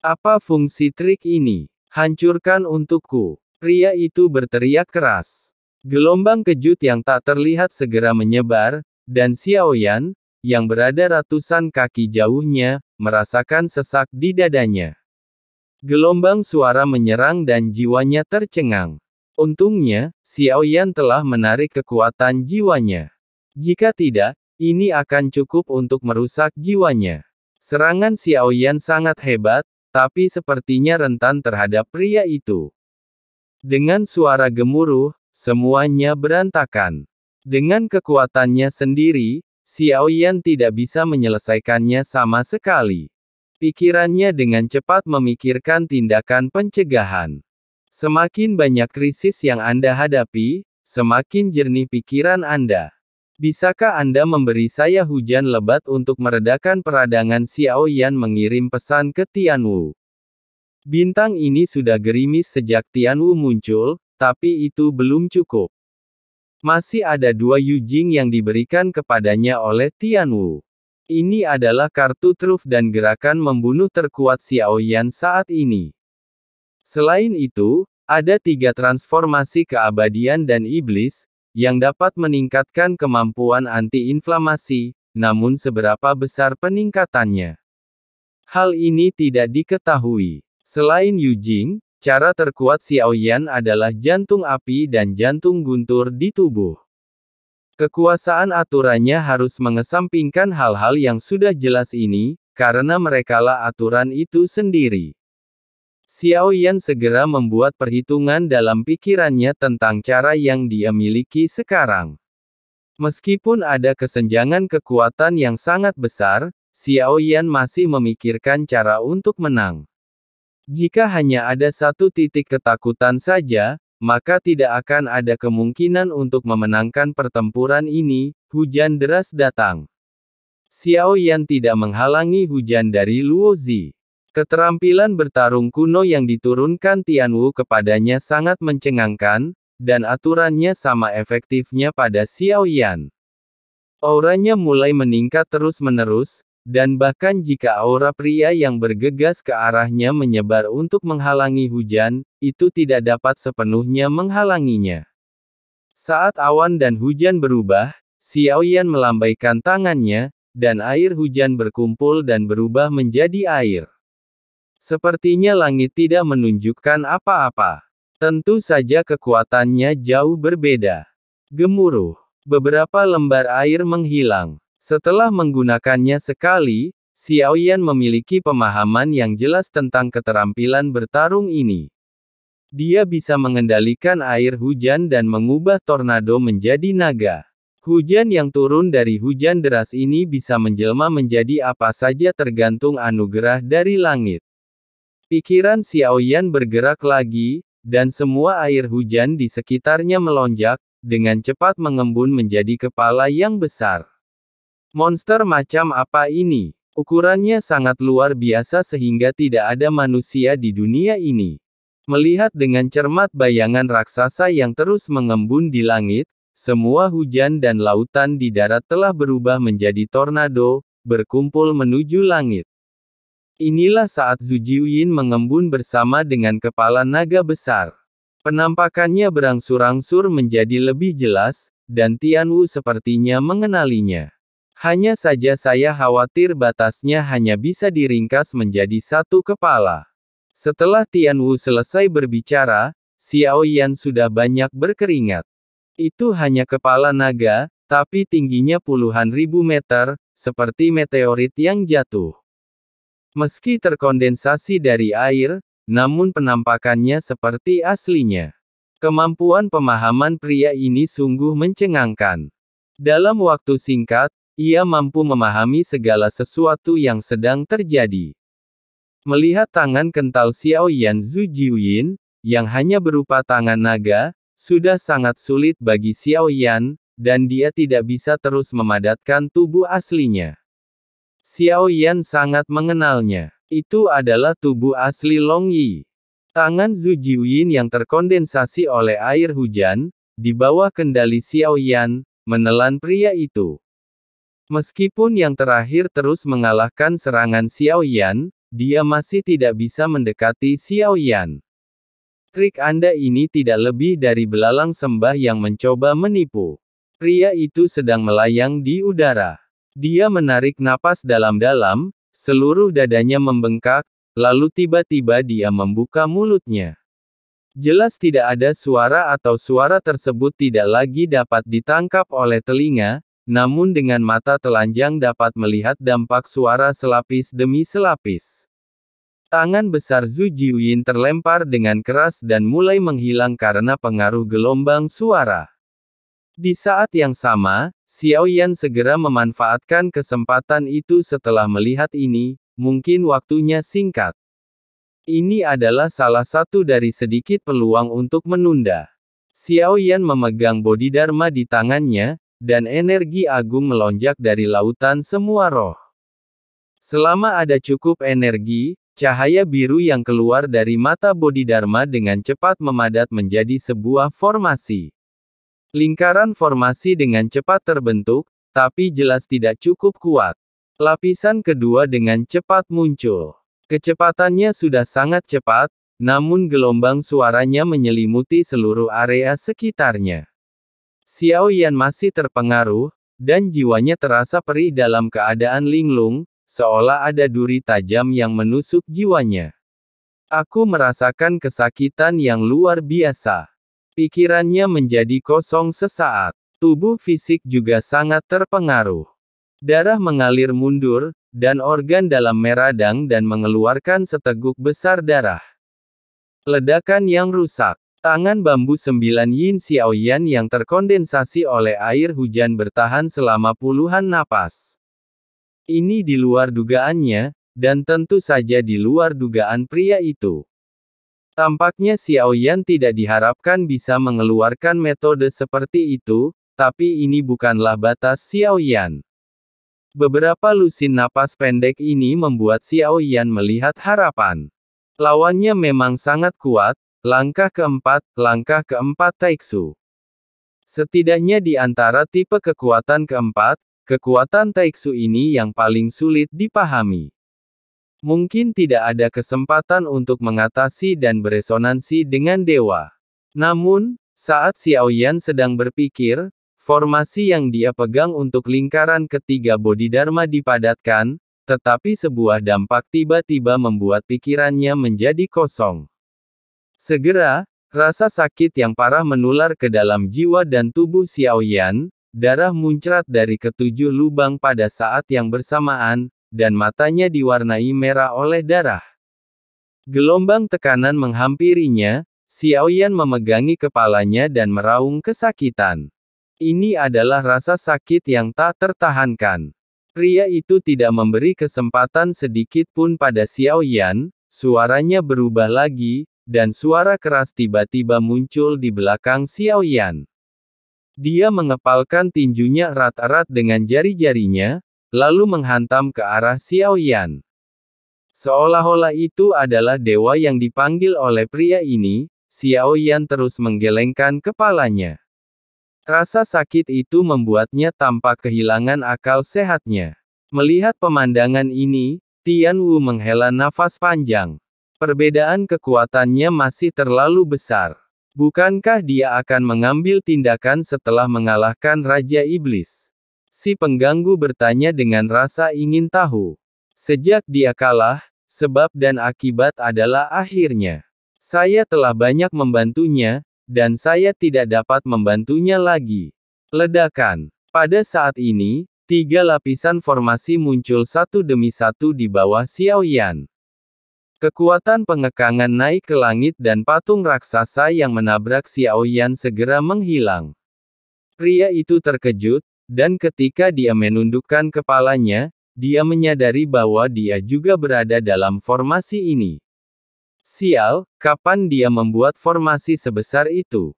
Apa fungsi trik ini? Hancurkan untukku. Pria itu berteriak keras. Gelombang kejut yang tak terlihat segera menyebar, dan Xiaoyan, yang berada ratusan kaki jauhnya, merasakan sesak di dadanya. Gelombang suara menyerang dan jiwanya tercengang. Untungnya, Xiaoyan telah menarik kekuatan jiwanya. Jika tidak, ini akan cukup untuk merusak jiwanya. Serangan Xiaoyan sangat hebat, tapi sepertinya rentan terhadap pria itu. Dengan suara gemuruh, semuanya berantakan. Dengan kekuatannya sendiri, Xiaoyan tidak bisa menyelesaikannya sama sekali. Pikirannya dengan cepat memikirkan tindakan pencegahan. Semakin banyak krisis yang Anda hadapi, semakin jernih pikiran Anda. Bisakah Anda memberi saya hujan lebat untuk meredakan peradangan? Xiaoyan mengirim pesan ke Tianwu. Bintang ini sudah gerimis sejak Tianwu muncul, tapi itu belum cukup. Masih ada 2 Yujing yang diberikan kepadanya oleh Tianwu. Ini adalah kartu truf dan gerakan membunuh terkuat Xiaoyan saat ini. Selain itu, ada 3 transformasi keabadian dan iblis, yang dapat meningkatkan kemampuan anti-inflamasi, namun seberapa besar peningkatannya? Hal ini tidak diketahui. Selain Yujing, cara terkuat Xiaoyan adalah jantung api dan jantung guntur di tubuh. Kekuasaan aturannya harus mengesampingkan hal-hal yang sudah jelas ini, karena merekalah aturan itu sendiri. Xiaoyan segera membuat perhitungan dalam pikirannya tentang cara yang dia miliki sekarang. Meskipun ada kesenjangan kekuatan yang sangat besar, Xiaoyan masih memikirkan cara untuk menang. Jika hanya ada satu titik ketakutan saja, maka tidak akan ada kemungkinan untuk memenangkan pertempuran ini. Hujan deras datang. Xiaoyan tidak menghalangi hujan dari Luo Zi. Keterampilan bertarung kuno yang diturunkan Tianwu kepadanya sangat mencengangkan, dan aturannya sama efektifnya pada Xiaoyan. Auranya mulai meningkat terus-menerus, dan bahkan jika aura pria yang bergegas ke arahnya menyebar untuk menghalangi hujan, itu tidak dapat sepenuhnya menghalanginya. Saat awan dan hujan berubah, Xiaoyan melambaikan tangannya, dan air hujan berkumpul dan berubah menjadi air. Sepertinya langit tidak menunjukkan apa-apa. Tentu saja kekuatannya jauh berbeda. Gemuruh. Beberapa lembar air menghilang. Setelah menggunakannya sekali, Xiaoyan memiliki pemahaman yang jelas tentang keterampilan bertarung ini. Dia bisa mengendalikan air hujan dan mengubah tornado menjadi naga. Hujan yang turun dari hujan deras ini bisa menjelma menjadi apa saja tergantung anugerah dari langit. Pikiran Xiaoyan bergerak lagi, dan semua air hujan di sekitarnya melonjak, dengan cepat mengembun menjadi kepala yang besar. Monster macam apa ini? Ukurannya sangat luar biasa sehingga tidak ada manusia di dunia ini. Melihat dengan cermat bayangan raksasa yang terus mengembun di langit, semua hujan dan lautan di darat telah berubah menjadi tornado, berkumpul menuju langit. Inilah saat Zhu Jiuyin mengembun bersama dengan kepala naga besar. Penampakannya berangsur-angsur menjadi lebih jelas, dan Tianwu sepertinya mengenalinya. Hanya saja saya khawatir batasnya hanya bisa diringkas menjadi satu kepala. Setelah Tianwu selesai berbicara, Xiaoyan sudah banyak berkeringat. Itu hanya kepala naga, tapi tingginya puluhan ribu meter, seperti meteorit yang jatuh. Meski terkondensasi dari air, namun penampakannya seperti aslinya. Kemampuan pemahaman pria ini sungguh mencengangkan. Dalam waktu singkat, ia mampu memahami segala sesuatu yang sedang terjadi. Melihat tangan kental Xiaoyan Zhu Jiuyin, yang hanya berupa tangan naga, sudah sangat sulit bagi Xiaoyan, dan dia tidak bisa terus memadatkan tubuh aslinya. Xiaoyan sangat mengenalnya. Itu adalah tubuh asli Long Yi. Tangan Zhu Jiuyin yang terkondensasi oleh air hujan, di bawah kendali Xiaoyan, menelan pria itu. Meskipun yang terakhir terus mengalahkan serangan Xiaoyan, dia masih tidak bisa mendekati Xiao Yan. Trik Anda ini tidak lebih dari belalang sembah yang mencoba menipu. Pria itu sedang melayang di udara. Dia menarik napas dalam-dalam, seluruh dadanya membengkak, lalu tiba-tiba dia membuka mulutnya. Jelas tidak ada suara atau suara tersebut tidak lagi dapat ditangkap oleh telinga, namun dengan mata telanjang dapat melihat dampak suara selapis demi selapis. Tangan besar Zhu Jiuyin terlempar dengan keras dan mulai menghilang karena pengaruh gelombang suara. Di saat yang sama, Xiao Yan segera memanfaatkan kesempatan itu setelah melihat ini, mungkin waktunya singkat. Ini adalah salah satu dari sedikit peluang untuk menunda. Xiao Yan memegang Bodhidharma di tangannya, dan energi agung melonjak dari lautan semua roh. Selama ada cukup energi, cahaya biru yang keluar dari mata Bodhidharma dengan cepat memadat menjadi sebuah formasi. Lingkaran formasi dengan cepat terbentuk, tapi jelas tidak cukup kuat. Lapisan kedua dengan cepat muncul. Kecepatannya sudah sangat cepat, namun gelombang suaranya menyelimuti seluruh area sekitarnya. Xiao Yan masih terpengaruh, dan jiwanya terasa perih dalam keadaan linglung, seolah ada duri tajam yang menusuk jiwanya. Aku merasakan kesakitan yang luar biasa. Pikirannya menjadi kosong sesaat. Tubuh fisik juga sangat terpengaruh. Darah mengalir mundur, dan organ dalam meradang dan mengeluarkan seteguk besar darah. Ledakan yang rusak. Tangan bambu 9 Yin Xiao Yan yang terkondensasi oleh air hujan bertahan selama puluhan napas. Ini di luar dugaannya, dan tentu saja di luar dugaan pria itu. Tampaknya Xiao Yan tidak diharapkan bisa mengeluarkan metode seperti itu, tapi ini bukanlah batas Xiao Yan. Beberapa lusin napas pendek ini membuat Xiao Yan melihat harapan. Lawannya memang sangat kuat, langkah keempat Taiksu. Setidaknya di antara tipe kekuatan keempat, kekuatan Taiksu ini yang paling sulit dipahami. Mungkin tidak ada kesempatan untuk mengatasi dan beresonansi dengan dewa. Namun, saat Xiao Yan sedang berpikir, formasi yang dia pegang untuk lingkaran ketiga Bodhidharma dipadatkan, tetapi sebuah dampak tiba-tiba membuat pikirannya menjadi kosong. Segera, rasa sakit yang parah menular ke dalam jiwa dan tubuh Xiao Yan, darah muncrat dari ketujuh lubang pada saat yang bersamaan, dan matanya diwarnai merah oleh darah. Gelombang tekanan menghampirinya, Xiao Yan memegangi kepalanya dan meraung kesakitan. Ini adalah rasa sakit yang tak tertahankan. Pria itu tidak memberi kesempatan sedikit pun pada Xiao Yan, suaranya berubah lagi, dan suara keras tiba-tiba muncul di belakang Xiao Yan. Dia mengepalkan tinjunya erat-erat dengan jari-jarinya, lalu menghantam ke arah Xiao Yan. Seolah-olah itu adalah dewa yang dipanggil oleh pria ini, Xiao Yan terus menggelengkan kepalanya. Rasa sakit itu membuatnya tampak kehilangan akal sehatnya. Melihat pemandangan ini, Tian Wu menghela nafas panjang. Perbedaan kekuatannya masih terlalu besar. Bukankah dia akan mengambil tindakan setelah mengalahkan Raja Iblis? Si pengganggu bertanya dengan rasa ingin tahu. Sejak dia kalah, sebab dan akibat adalah akhirnya. Saya telah banyak membantunya, dan saya tidak dapat membantunya lagi. Ledakan. Pada saat ini, 3 lapisan formasi muncul satu demi satu di bawah Xiao Yan. Kekuatan pengekangan naik ke langit dan patung raksasa yang menabrak Xiao Yan segera menghilang. Pria itu terkejut, dan ketika dia menundukkan kepalanya, dia menyadari bahwa dia juga berada dalam formasi ini. Sial, kapan dia membuat formasi sebesar itu?